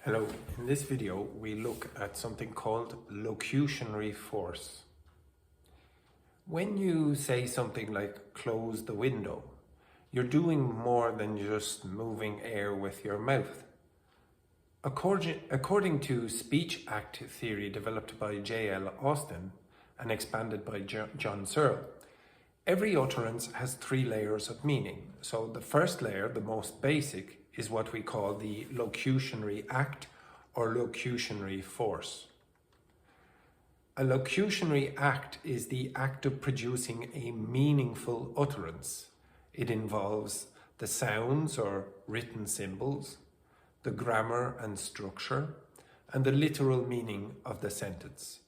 Hello, in this video we look at something called locutionary force. When you say something like close the window, you're doing more than just moving air with your mouth. According to speech act theory developed by J.L. Austin and expanded by John Searle, every utterance has three layers of meaning. So the first layer, the most basic, is what we call the locutionary act or locutionary force. A locutionary act is the act of producing a meaningful utterance. It involves the sounds or written symbols, the grammar and structure, and the literal meaning of the sentence.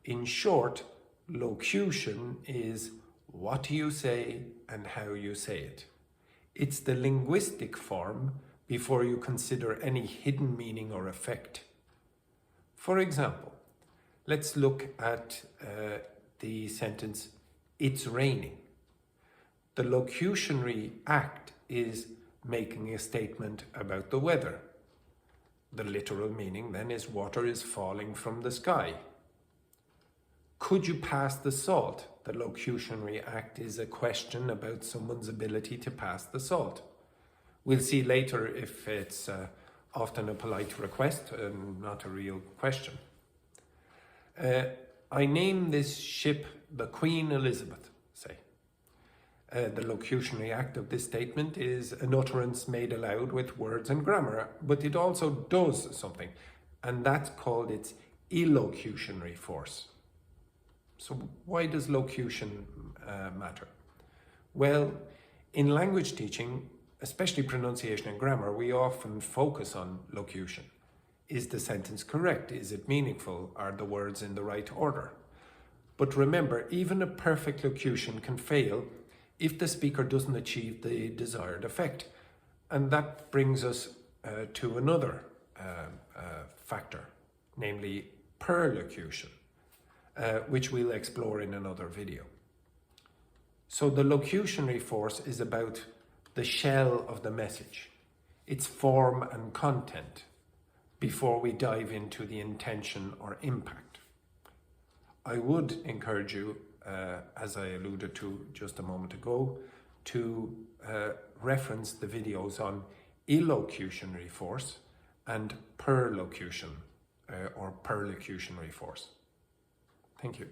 In short, locution is what you say and how you say it. It's the linguistic form before you consider any hidden meaning or effect. For example, let's look at the sentence, "It's raining." The locutionary act is making a statement about the weather. The literal meaning then is water is falling from the sky. Could you pass the salt? The locutionary act is a question about someone's ability to pass the salt. We'll see later if it's often a polite request and not a real question. I name this ship the Queen Elizabeth, say. The locutionary act of this statement is an utterance made aloud with words and grammar, but it also does something, and that's called its illocutionary force. So why does locution matter? Well, in language teaching, especially pronunciation and grammar, we often focus on locution. Is the sentence correct? Is it meaningful? Are the words in the right order? But remember, even a perfect locution can fail if the speaker doesn't achieve the desired effect. And that brings us to another factor, namely perlocution, which we'll explore in another video. So the locutionary force is about the shell of the message, its form and content, before we dive into the intention or impact. I would encourage you, as I alluded to just a moment ago, to reference the videos on illocutionary force and perlocution or perlocutionary force. Thank you.